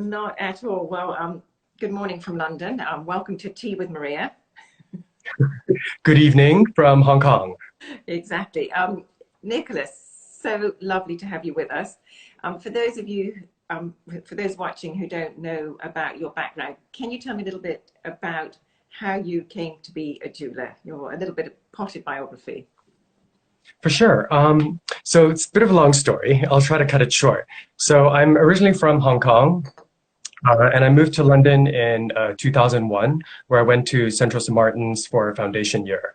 Not at all. Well, good morning from London. Welcome to Tea with Maria. Good evening from Hong Kong. Exactly. Nicholas, so lovely to have you with us. For those of you, for those watching who don't know about your background, can you tell me a little bit about how you came to be a jeweler? Your a little bit of potted biography. For sure. So it's a bit of a long story. I'll try to cut it short. So I'm originally from Hong Kong, and I moved to London in 2001, where I went to Central St. Martin's for a foundation year.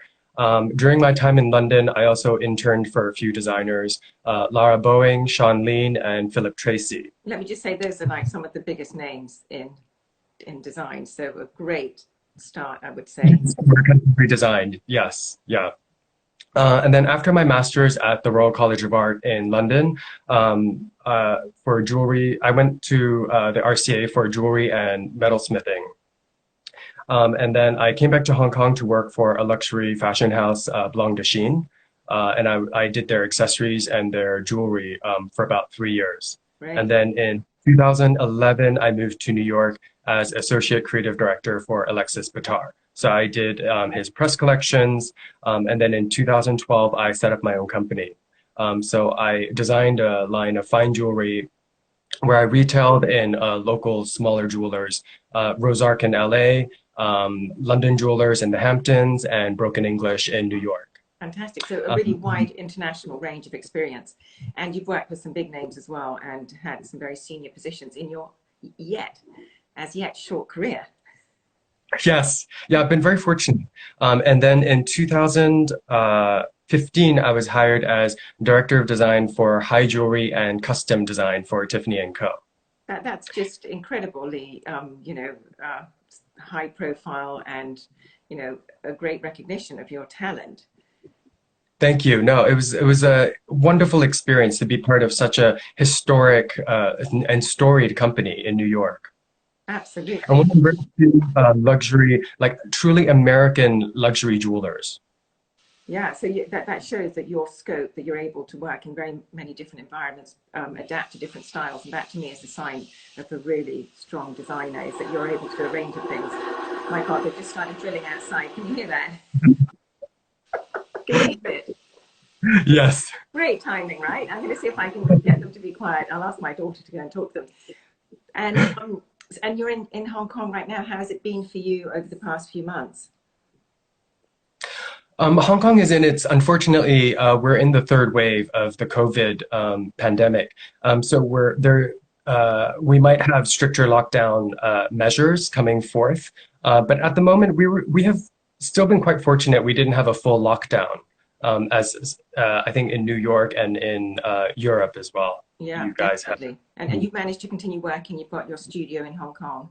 During my time in London, I also interned for a few designers, Lara Boeing, Sean Lean, and Philip Tracy. Let me just say those are like some of the biggest names in design. So a great start, I would say. We're contemporary designed, yes, yeah. And then after my master's at the Royal College of Art in London, for jewelry, I went to the RCA for jewelry and metalsmithing. And then I came back to Hong Kong to work for a luxury fashion house, Blanc de Chine. And I did their accessories and their jewelry for about 3 years. Right. And then in 2011, I moved to New York as Associate Creative Director for Alexis Bitar. So I did his press collections, and then in 2012, I set up my own company. So I designed a line of fine jewelry where I retailed in local smaller jewelers, Rosark in LA, London Jewelers in the Hamptons, and Broken English in New York. Fantastic. So a really wide international range of experience. And you've worked with some big names as well and had some very senior positions in your as yet short career. Yes, yeah, I've been very fortunate. And then in 2015, I was hired as Director of Design for High Jewelry and Custom Design for Tiffany & Co. That's just incredibly, high profile and, a great recognition of your talent. Thank you. No, it was a wonderful experience to be part of such a historic and storied company in New York. And Absolutely. when we work to luxury, like truly American luxury jewelers. Yeah, so that shows that your scope, that you're able to work in very many different environments, adapt to different styles, and that to me is a sign of a really strong designer, is that you're able to do a range of things. My God, they've just started drilling outside. Can you hear that? Can you hear it? Yes. Great timing, right? I'm going to see if I can get them to be quiet. I'll ask my daughter to go and talk to them. And and you're in Hong Kong right now. How has it been for you over the past few months? Hong Kong is in its, unfortunately, we're in the third wave of the COVID pandemic. So we're there, we might have stricter lockdown measures coming forth. But at the moment, we have still been quite fortunate. We didn't have a full lockdown, as I think in New York and in Europe as well. Yeah, You guys have. definitely. And you've managed to continue working. You've got your studio in Hong Kong.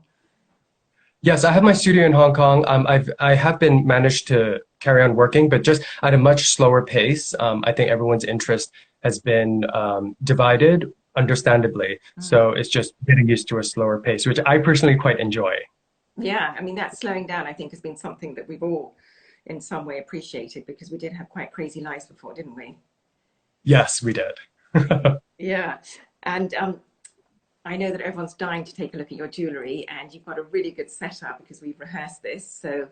Yes, I have my studio in Hong Kong. I have been managed to carry on working, but just at a much slower pace. I think everyone's interest has been divided, understandably. Mm. So it's just getting used to a slower pace, which I personally quite enjoy. Yeah, I mean, that slowing down, I think, has been something that we've all in some way appreciated because we did have quite crazy lives before, didn't we? Yes, we did. Yeah. And I know that everyone's dying to take a look at your jewelry, and you've got a really good setup because we've rehearsed this. So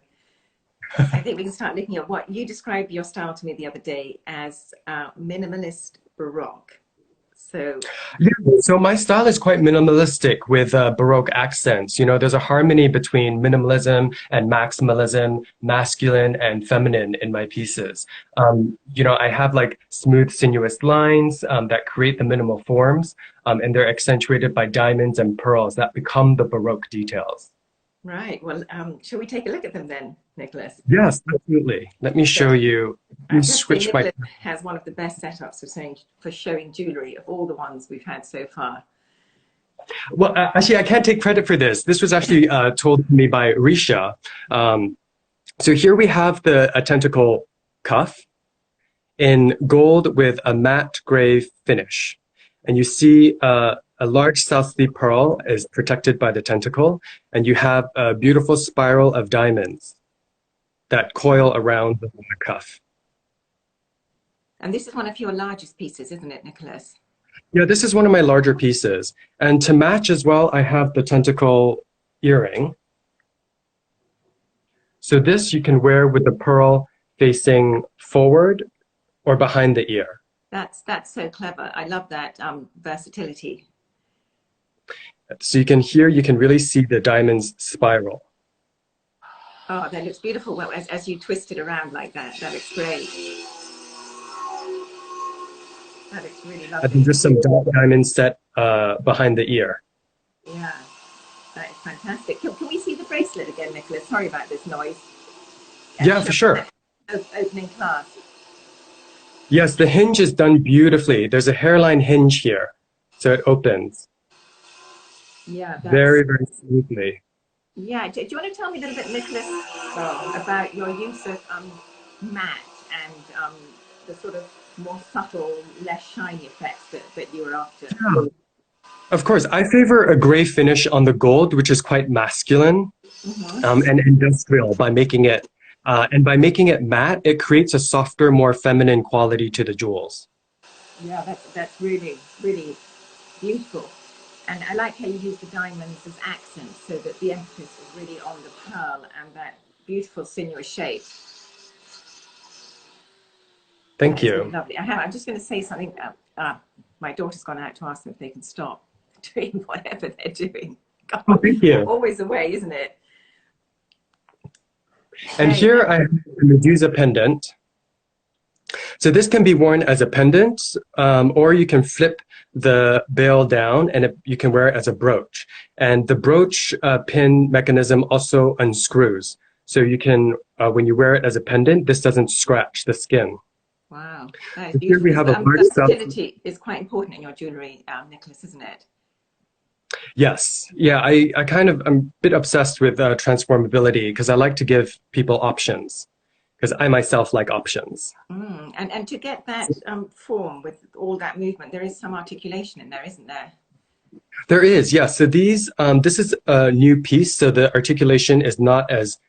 I think we can start looking at what you described your style to me the other day as minimalist baroque. So, Yeah, so my style is quite minimalistic with Baroque accents. You know, there's a harmony between minimalism and maximalism, masculine and feminine in my pieces. I have like smooth, sinuous lines that create the minimal forms, and they're accentuated by diamonds and pearls that become the Baroque details. right. Well, shall we take a look at them then, Nicholas? Yes, absolutely. Let me So show you. I Let me have to say, switch my. Nicholas has one of the best setups for showing jewelry of all the ones we've had so far. Well, actually, I can't take credit for this. This was actually told to me by Risha. Um, so here we have a tentacle cuff in gold with a matte gray finish. And you see a large South Sea pearl is protected by the tentacle, and you have a beautiful spiral of diamonds that coil around the cuff. And this is one of your largest pieces, isn't it, Nicholas? Yeah, this is one of my larger pieces. And to match as well, I have the tentacle earring. So this you can wear with the pearl facing forward or behind the ear. That's so clever. I love that versatility. So you can here you can really see the diamonds spiral. Oh, that looks beautiful. Well, as you twist it around like that, that looks great. That looks really And then lovely. just some dark diamonds set behind the ear. Yeah, that is fantastic. Can we see the bracelet again, Nicholas? Sorry about this noise. And Yeah, for show sure. that opening clasp. Yes, the hinge is done beautifully. There's a hairline hinge here, so it opens Yeah, that's very, very smoothly. yeah. Do you want to tell me a little bit, Nicholas, about your use of matte and the sort of more subtle, less shiny effects that you were after? Yeah. Of course, I favor a gray finish on the gold, which is quite masculine Hmm. and industrial by making it matte, it creates a softer, more feminine quality to the jewels. Yeah, that's really really beautiful. And I like how you use the diamonds as accents so that the emphasis is really on the pearl and that beautiful sinuous shape. Thank That is really you. lovely. I'm just going to say something. My daughter's gone out to ask them if they can stop doing whatever they're doing. Oh, God, thank you. always the way, isn't it? And Okay. here I have the Medusa pendant. So this can be worn as a pendant, or you can flip the bail down and you can wear it as a brooch. And the brooch pin mechanism also unscrews. So you can, when you wear it as a pendant, this doesn't scratch the skin. Wow, that is So here beautiful. we have a large stuff. Versatility is quite important in your jewellery, Nicholas, isn't it? Yes. Yeah, I'm a bit obsessed with transformability because I like to give people options because I myself like options. And to get that form with all that movement, there is some articulation in there, isn't there? There is, yes. So this is a new piece, so the articulation is not as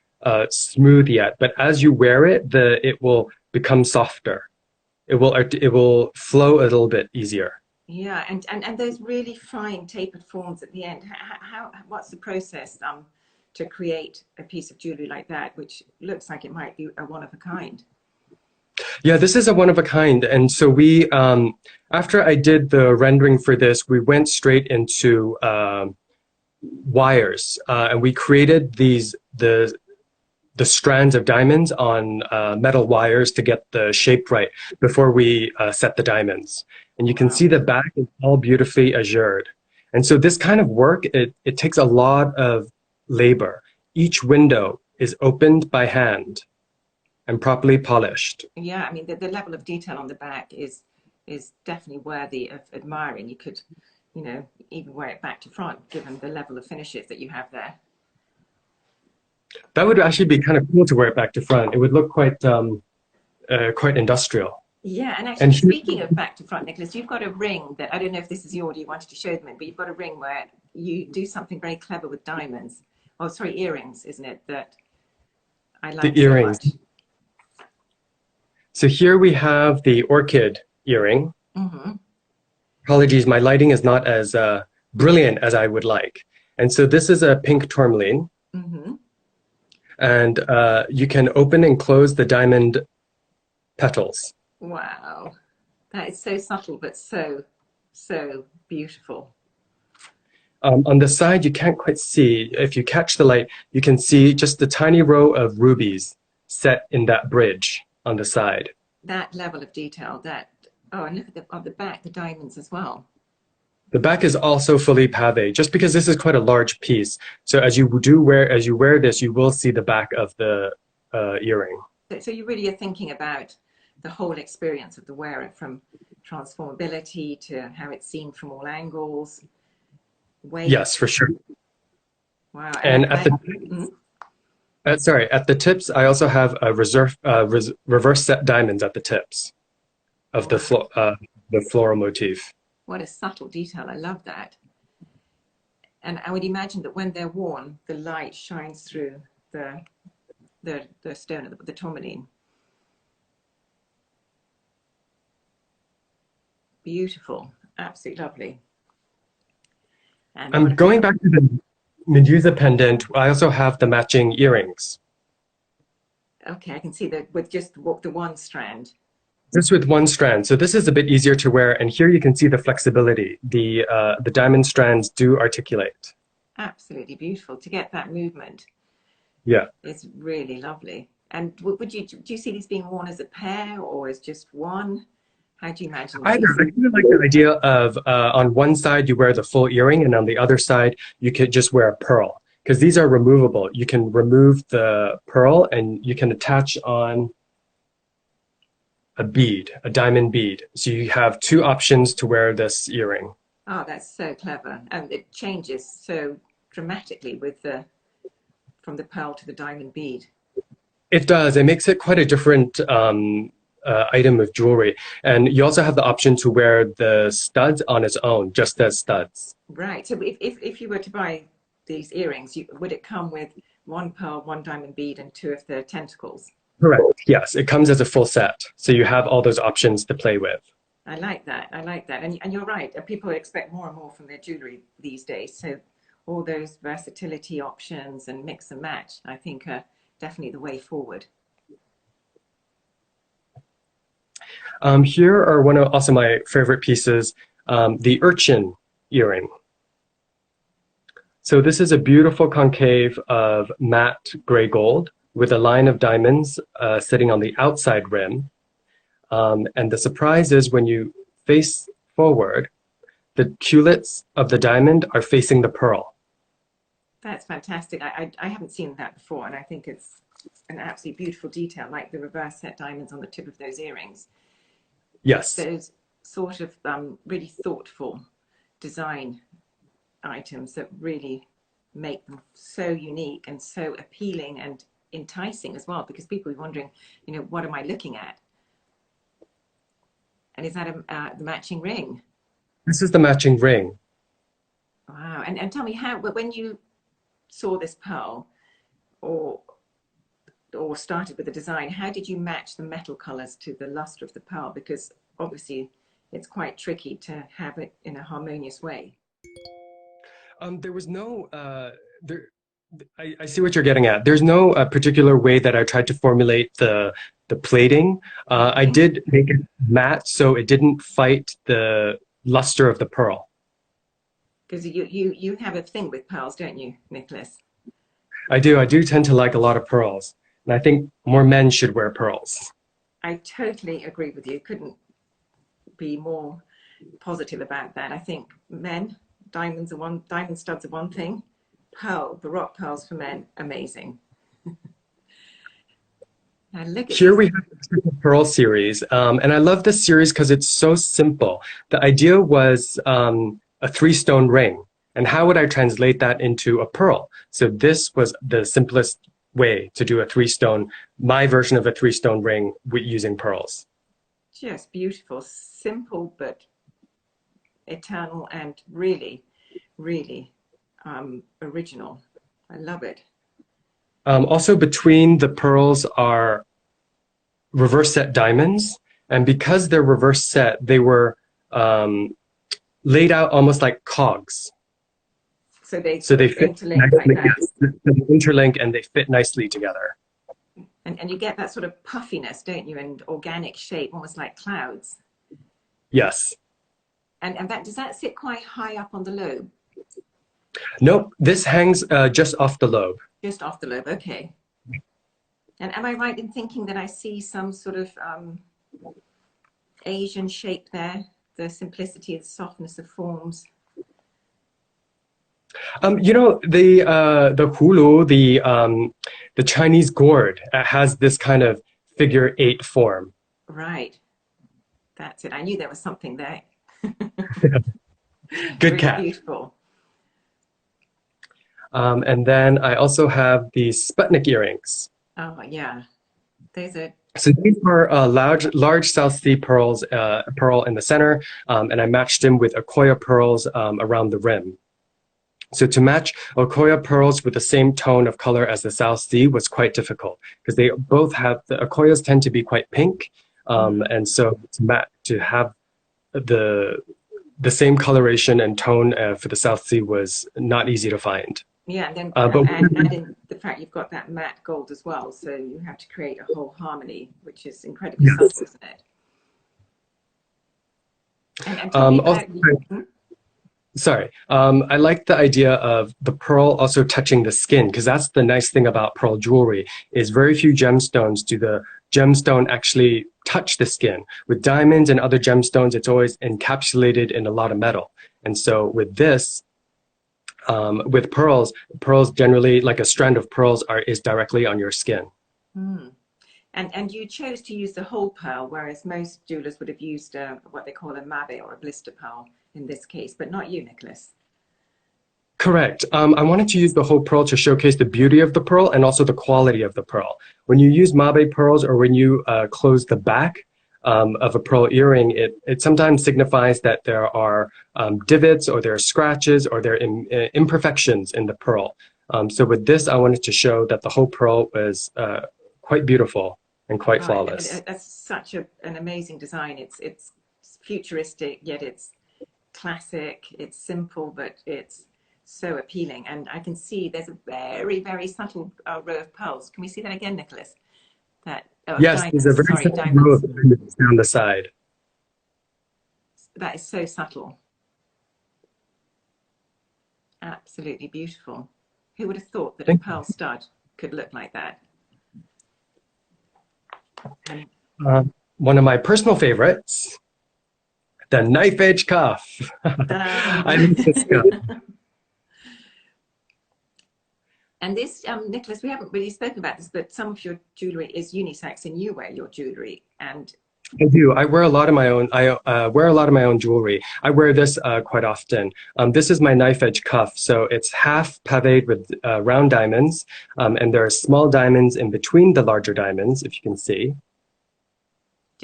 smooth yet. But as you wear it, it will become softer. It will flow a little bit easier. Yeah, and those really fine tapered forms at the end. What's the process to create a piece of jewelry like that, which looks like it might be a one of a kind? Yeah, this is a one of a kind. And so after I did the rendering for this, we went straight into wires, and we created the strands of diamonds on metal wires to get the shape right before we set the diamonds. And you can Wow. see the back is all beautifully azured. And so this kind of work, it takes a lot of labor. Each window is opened by hand and properly polished. Yeah, I mean the level of detail on the back is definitely worthy of admiring. You could, even wear it back to front, given the level of finishes that you have there. That would actually be kind of cool to wear it back to front. It would look quite industrial. Yeah, and And actually, here, speaking of back to front, Nicholas, you've got a ring that I don't know if this is your order you wanted to show them in, but you've got a ring where you do something very clever with diamonds. Oh, sorry, earrings, isn't it? That I the like so earrings. much. So here we have the orchid earring. Hmm. Apologies, my lighting is not as brilliant as I would like. And so this is a pink tourmaline, Hmm. and you can open and close the diamond petals. Wow, that is so subtle, but so beautiful. On the side, you can't quite see. If you catch the light, you can see just a tiny row of rubies set in that bridge on the side. That level of detail, that oh, and look at the back, the diamonds as well. The back is also fully pavé, just because this is quite a large piece. So as you wear this, you will see the back of the earring. So you really are thinking about the whole experience of the wearer, from transformability to how it's seen from all angles, weight. Yes, for sure. Wow. And Mm, at the tips, I also have a reverse set diamonds at the tips of wow. the floral motif. What a subtle detail. I love that. And I would imagine that when they're worn, the light shines through the the stone of the tourmaline. Beautiful. absolutely lovely. And I'm going back to the Medusa pendant. I also have the matching earrings. okay, I can see that with just the one strand. Just with one strand. So this is a bit easier to wear, and here you can see the flexibility. The diamond strands do articulate. Absolutely beautiful. To get that movement Yeah. is really lovely. And would you do you see these being worn as a pair or as just one? How do you imagine Either. these? I kind of like the idea of on one side you wear the full earring, and on the other side you could just wear a pearl. Because these are removable. You can remove the pearl and you can attach on a bead, a diamond bead. So you have two options to wear this earring. Oh, that's so clever. And it changes so dramatically with the from the pearl to the diamond bead. It does. It makes it quite a different item of jewelry. And you also have the option to wear the studs on its own, just as studs. Right. So if you were to buy these earrings, would it come with one pearl, one diamond bead, and two of the tentacles? Correct. Yes, it comes as a full set. So you have all those options to play with. I like that. I like that. And you're right. People expect more and more from their jewelry these days. So all those versatility options and mix and match, I think, are definitely the way forward. Here are one of also my favorite pieces, the urchin earring. So this is a beautiful concave of matte gray gold with a line of diamonds sitting on the outside rim. And the surprise is when you face forward, the culettes of the diamond are facing the pearl. That's fantastic. I haven't seen that before, and I think it's an absolutely beautiful detail, like the reverse set diamonds on the tip of those earrings. Yes. Those sort of really thoughtful design items that really make them so unique and so appealing and enticing as well, because people are wondering, what am I looking at? And is that the matching ring? This is the matching ring. Wow. And tell me how, when you saw this pearl or started with the design, how did you match the metal colors to the luster of the pearl? Because obviously it's quite tricky to have it in a harmonious way. There was no, I see what you're getting at. There's no particular way that I tried to formulate the plating. I did make it matte so it didn't fight the luster of the pearl. Because you have a thing with pearls, don't you, Nicholas? I do. I do tend to like a lot of pearls. And I think more men should wear pearls. I totally agree with you. Couldn't be more positive about that. I think men, diamond studs are one thing. Baroque pearls for men, amazing. Now look at Here we have the Triple Pearl series. And I love this series because it's so simple. The idea was a three-stone ring. And how would I translate that into a pearl? So this was the simplest way to do a three-stone, my version of a three-stone ring using pearls. Just beautiful, simple, but eternal and really, really original. I love it. Also between the pearls are reverse set diamonds. And because they're reverse set, they were laid out almost like cogs. So they fit interlink nicely, like that. yes, they interlink and they fit nicely together. And you get that sort of puffiness, don't you, and organic shape, almost like clouds. Yes. And does that sit quite high up on the lobe? Nope, this hangs just off the lobe. Just off the lobe, okay. And am I right in thinking that I see some sort of Asian shape there? The simplicity, the softness of forms. The hulu, the Chinese gourd has this kind of figure 8 form. Right. That's it. I knew there was something there. Good really catch. Beautiful. And then I also have the Sputnik earrings. Oh, yeah. Those are... So these are large South Sea pearls, pearl in the center, and I matched them with Akoya pearls around the rim. So to match Akoya pearls with the same tone of color as the South Sea was quite difficult because they both have, the Akoyas tend to be quite pink, and so to have the the same coloration and tone for the South Sea was not easy to find. Yeah, and then But and in the fact you've got that matte gold as well, so you have to create a whole harmony, which is incredibly subtle, yes. isn't it? And tell me Also, about hmm? sorry, I like the idea of the pearl also touching the skin because that's the nice thing about pearl jewelry is very few gemstones do the gemstone actually touch the skin. With diamonds and other gemstones, it's always encapsulated in a lot of metal. And so with this, with pearls, pearls generally, like a strand of pearls is directly on your skin. Hmm. And you chose to use the whole pearl, whereas most jewelers would have used what they call a mabe or a blister pearl in this case, but not you, Nicholas. Correct. I wanted to use the whole pearl to showcase the beauty of the pearl and also the quality of the pearl. When you use mabe pearls or when you close the back of a pearl earring, it sometimes signifies that there are divots or there are scratches or there are imperfections in the pearl. So with this, I wanted to show that the whole pearl was quite beautiful and quite flawless. That's such an amazing design. It's futuristic, yet it's classic. It's simple, but it's so appealing. And I can see there's a very, very subtle row of pearls. Can we see that again, Nicholas? That Yes, diamonds, there's a very sorry, simple row of diamonds. diamonds down the side. That is so subtle. Absolutely beautiful. Who would have thought that a Thank pearl stud could look like that? And one of my personal favorites, the knife edge cuff. I love this cuff. And this, Nicholas, we haven't really spoken about this, but some of your jewellery is unisex, and you wear your jewellery. And I do. I wear a lot of my own. I wear a lot of my own jewelry. I wear this quite often. This is my knife edge cuff. So it's half pavéed with round diamonds, and there are small diamonds in between the larger diamonds, if you can see.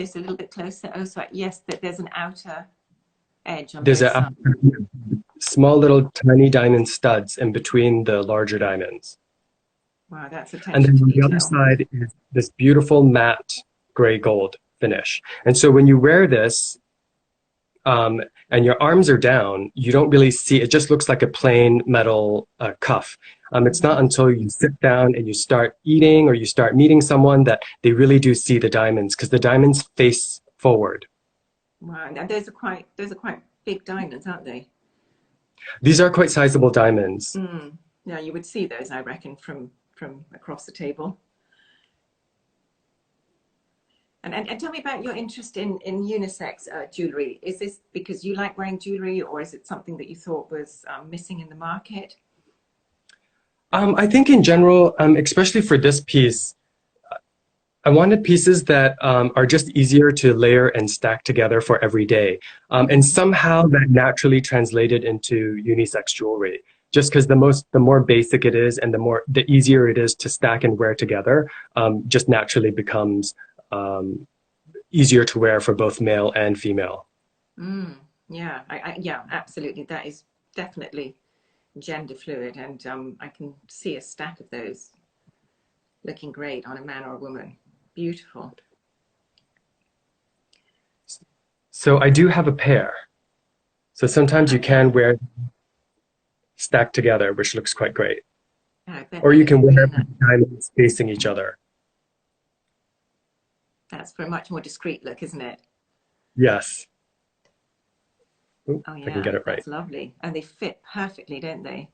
just a little bit closer. Oh, sorry. Yes, there's an outer edge on There's both a sides. small little tiny diamond studs in between the larger diamonds. Wow, that's And attention then to on the other detail. side is this beautiful matte gray gold finish. And so when you wear this, and your arms are down, you don't really see, it just looks like a plain metal cuff. It's not until you sit down and you start eating or you start meeting someone that they really do see the diamonds because the diamonds face forward. Wow, and those are quite big diamonds, aren't they? These are quite sizable diamonds. Mm. Yeah, you would see those, I reckon, from across the table. And tell me about your interest in unisex jewellery. Is this because you like wearing jewellery, or is it something that you thought was missing in the market? I think in general, especially for this piece, I wanted pieces that are just easier to layer and stack together for every day. And somehow that naturally translated into unisex jewelry. Just because the more basic it is and the easier it is to stack and wear together, just naturally becomes easier to wear for both male and female. Mm, yeah, yeah, absolutely. That is definitely gender fluid, and I can see a stack of those looking great on a man or a woman. Beautiful. So I do have a pair. So sometimes you can wear stacked together, which looks quite great. I bet Or they you look can wear really nice. diamonds facing each other. That's for a much more discreet look, isn't it? Yes. Ooh, Oh if I can yeah, get it right. that's lovely. And they fit perfectly, don't they?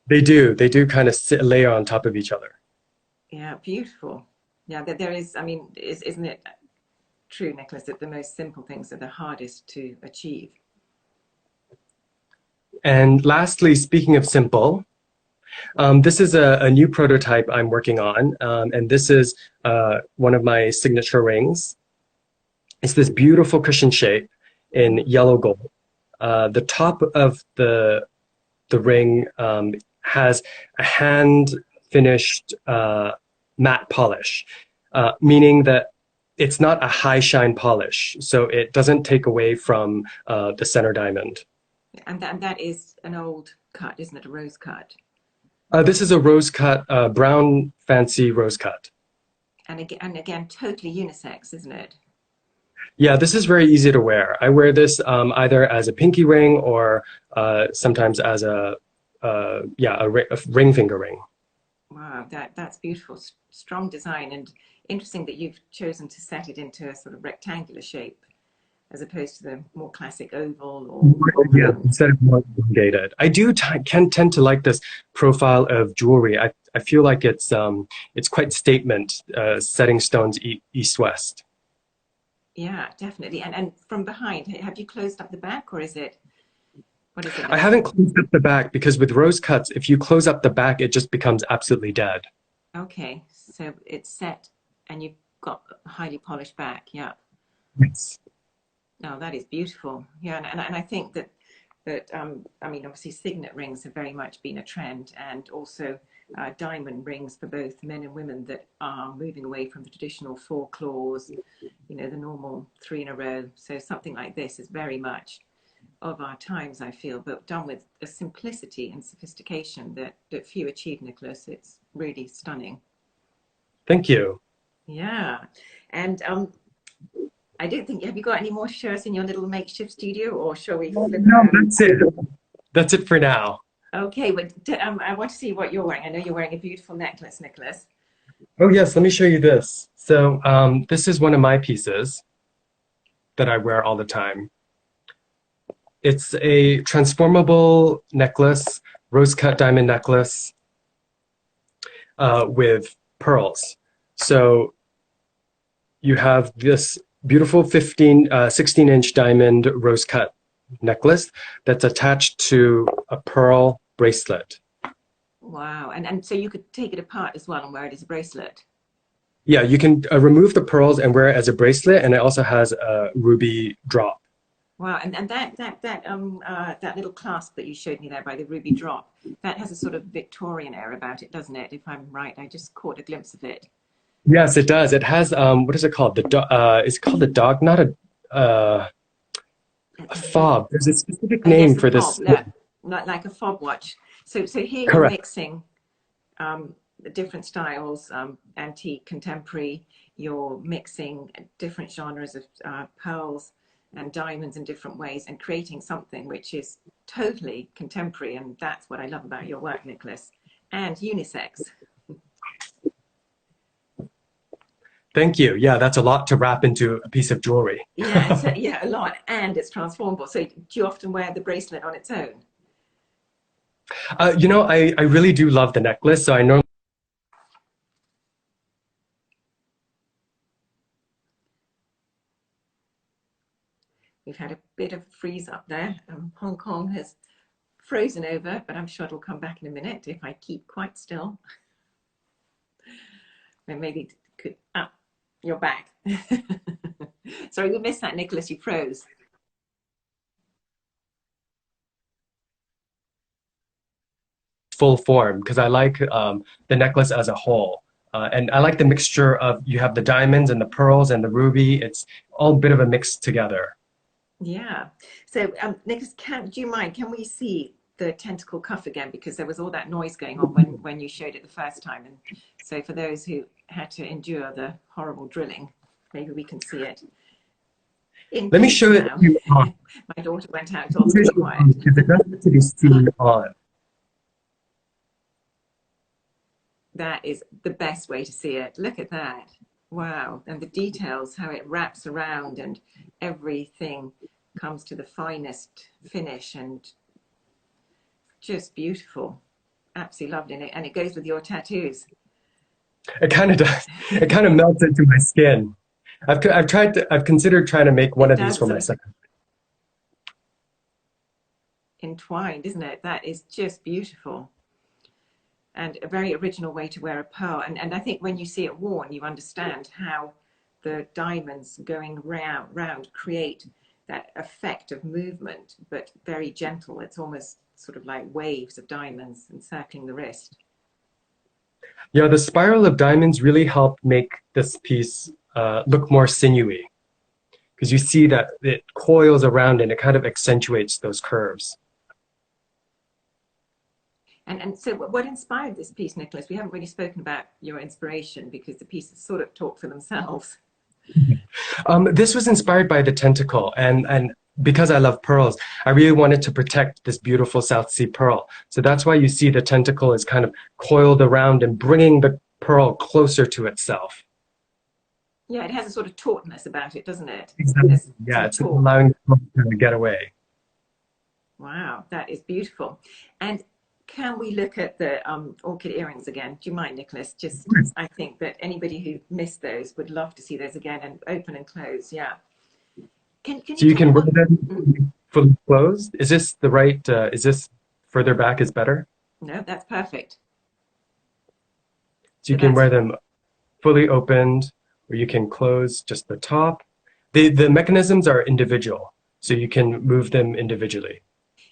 They do. They do kind of layer on top of each other. Yeah, beautiful. Yeah, there is, I mean, isn't it true, Nicholas, that the most simple things are the hardest to achieve? And lastly, speaking of simple, this is a new prototype I'm working on. And this is one of my signature rings. It's this beautiful cushion shape in yellow gold. The top of the ring has a hand finished matte polish, meaning that it's not a high shine polish, so it doesn't take away from the center diamond. And that is an old cut, isn't it? A rose cut. This is a rose cut, brown fancy rose cut. And again, totally unisex, isn't it? Yeah, this is very easy to wear. I wear this either as a pinky ring or sometimes as a ring finger ring. Wow, that's beautiful. Strong design, and interesting that you've chosen to set it into a sort of rectangular shape as opposed to the more classic oval or Yeah, round. instead of more elongated. I do can tend to like this profile of jewelry. I feel like it's quite statement, setting stones east west. Yeah, definitely. And from behind, have you closed up the back, or is it, what is it I like? haven't closed up the back because with rose cuts, if you close up the back, it just becomes absolutely dead. Okay, so it's set and you've got a highly polished back. Yeah. Yes. No, that is beautiful. Yeah, and I think that I mean, obviously signet rings have very much been a trend, and also diamond rings for both men and women that are moving away from the traditional four claws, you know, the normal three in a row. So something like this is very much of our times, I feel, but done with a simplicity and sophistication that few achieve, Nicholas. It's really stunning. Thank you. Yeah. And I don't think, have you got any more shirts in your little makeshift studio, or shall we flip No, around? that's it. That's it for now. Okay, but I want to see what you're wearing. I know you're wearing a beautiful necklace, Nicholas. Oh yes, let me show you this. So this is one of my pieces that I wear all the time. It's a transformable necklace, rose cut diamond necklace with pearls. So you have this beautiful 16-inch diamond rose cut necklace that's attached to a pearl bracelet. Wow. And so you could take it apart as well and wear it as a bracelet. Yeah, you can remove the pearls and wear it as a bracelet, and it also has a ruby drop. Wow. And that little clasp that you showed me there by the ruby drop, that has a sort of Victorian air about it, doesn't it? If I'm right, I just caught a glimpse of it. Yes, it does. It has what is it called? It's called a dog, not a fob. There's a specific Yes, name the for fob, this. yeah, like a fob watch. So here you're Correct. mixing the different styles, antique, contemporary. You're mixing different genres of pearls and diamonds in different ways, and creating something which is totally contemporary. And that's what I love about your work, Nicholas. And unisex. Thank you. Yeah, that's a lot to wrap into a piece of jewelry. Yeah, it's yeah, a lot, and it's transformable. So do you often wear the bracelet on its own? I really do love the necklace, so I normally We've had a bit of freeze up there. Hong Kong has frozen over, but I'm sure it'll come back in a minute if I keep quite still. And maybe could, you're back. Sorry, we missed that, Nicholas. You froze. full form because I like the necklace as a whole. And I like the mixture of you have the diamonds and the pearls and the ruby. It's all a bit of a mix together. Yeah. So, Nicholas, do you mind? Can we see the tentacle cuff again? Because there was all that noise going on when you showed it the first time. And so, for those who had to endure the horrible drilling, maybe we can see it in Let me peace show it to now. you on. My daughter went out and told me to be quiet. Because it does have to be seen on. That is the best way to see it. Look at that. Wow. And the details, how it wraps around and everything comes to the finest finish and just beautiful. Absolutely lovely. And it goes with your tattoos. It kind of does. It kind of melts into my skin. I've considered trying to make one It of these does for sort of myself. entwined, isn't it? That is just beautiful. And a very original way to wear a pearl. And I think when you see it worn, you understand how the diamonds going round create that effect of movement, but very gentle. It's almost sort of like waves of diamonds encircling the wrist. Yeah, the spiral of diamonds really helped make this piece look more sinewy because you see that it coils around and it kind of accentuates those curves. And so what inspired this piece, Nicholas? We haven't really spoken about your inspiration because the pieces sort of talk for themselves. This was inspired by the tentacle, and because I love pearls, I really wanted to protect this beautiful South Sea pearl. So that's why you see the tentacle is kind of coiled around and bringing the pearl closer to itself. Yeah, it has a sort of tautness about it, doesn't it? Exactly. There's Yeah, some it's talk. allowing the pearl to get away. Wow, that is beautiful. And can we look at the orchid earrings again? Do you mind, Nicholas? Just, I think that anybody who missed those would love to see those again and open and close. Yeah. Can you So you tell me can wear what? Mm, them fully closed. Is this the right? Is this further back is better? no, that's perfect. So So you can that's wear them fully opened, or you can close just the top. The mechanisms are individual, so you can move them individually.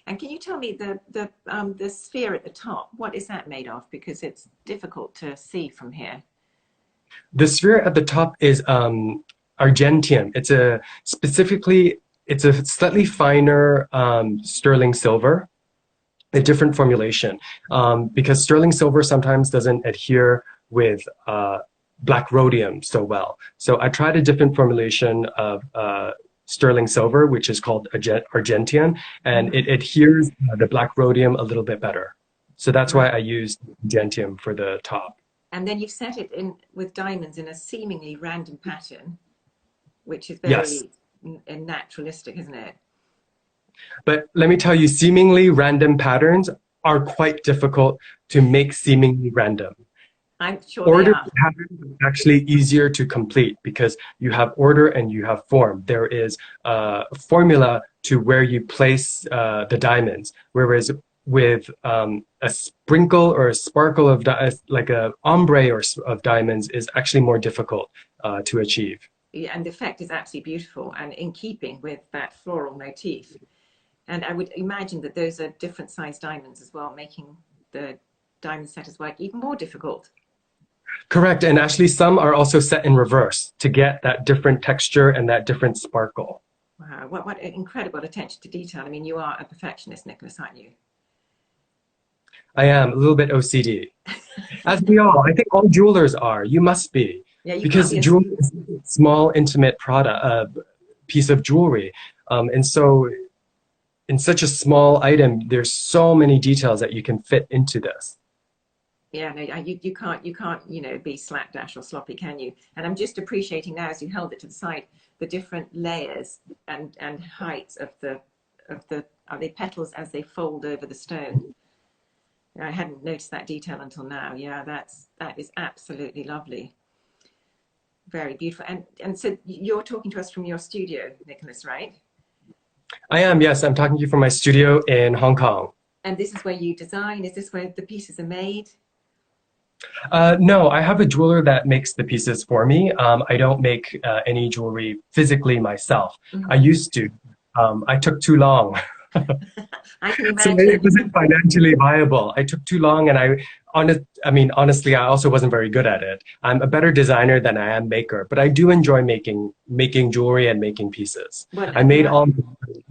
and can you tell me the sphere at the top? What is that made of? Because it's difficult to see from here. The sphere at the top is argentium. It's a slightly finer sterling silver, a different formulation, because sterling silver sometimes doesn't adhere with black rhodium so well. So I tried a different formulation of sterling silver, which is called argentium, and Hmm. it adheres the black rhodium a little bit better. So that's why I used argentium for the top. And then you've set it in with diamonds in a seemingly random pattern, which is Yes. very naturalistic, isn't it? But let me tell you, seemingly random patterns are quite difficult to make seemingly random. I'm sure they Ordered are. patterns are actually easier to complete because you have order and you have form. There is a formula to where you place the diamonds, whereas with a sprinkle or a sparkle of like a ombre of diamonds is actually more difficult to achieve. Yeah, and the effect is absolutely beautiful and in keeping with that floral motif. And I would imagine that those are different size diamonds as well, making the diamond setters work even more difficult. Correct, and actually some are also set in reverse to get that different texture and that different sparkle. Wow, what incredible attention to detail. I mean, you are a perfectionist, Nicholas, aren't you? I am a little bit OCD, as we all. I think all jewelers are. You must be, Yeah, you can't because be a. jewelry is a small, intimate product, piece of jewelry, and so in such a small item, there's so many details that you can fit into this. Yeah, no, you can't, be slapdash or sloppy, can you? And I'm just appreciating now as you held it to the side, the different layers and heights of the petals as they fold over the stone. I hadn't noticed that detail until now. Yeah, that is absolutely lovely. Very beautiful. And so you're talking to us from your studio, Nicholas, right? I am, yes, I'm talking to you from my studio in Hong Kong. And this is where you design. Is this where the pieces are made? No, I have a jeweler that makes the pieces for me. I don't make any jewelry physically myself. I Mhm. used to. I took too long. I can So it imagine. wasn't financially viable. I took too long, and honestly, I also wasn't very good at it. I'm a better designer than I am maker, but I do enjoy making jewelry and making pieces. Well, I made yeah, all my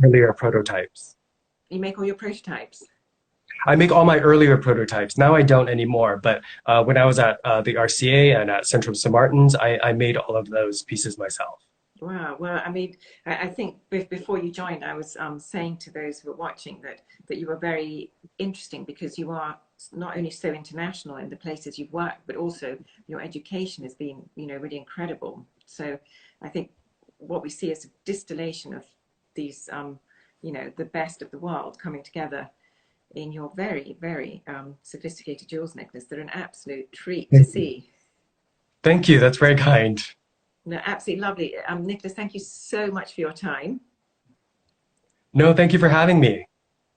earlier prototypes. you make all your prototypes. I make all my earlier prototypes. Now I don't anymore, but when I was at the RCA and at Central St. Martin's, I made all of those pieces myself. Wow. Well, I mean, I think before you joined, I was saying to those who were watching that you were very interesting because you are not only so international in the places you've worked, but also your education has been, really incredible. So I think what we see is a distillation of these, the best of the world coming together in your very, very sophisticated jewels necklace. They're an absolute treat to Thank you. see. Thank you. That's very kind. No, absolutely lovely. Nicholas, thank you so much for your time. No, thank you for having me.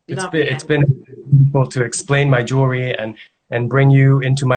Lovely. It's And been wonderful to explain my jewelry and bring you into my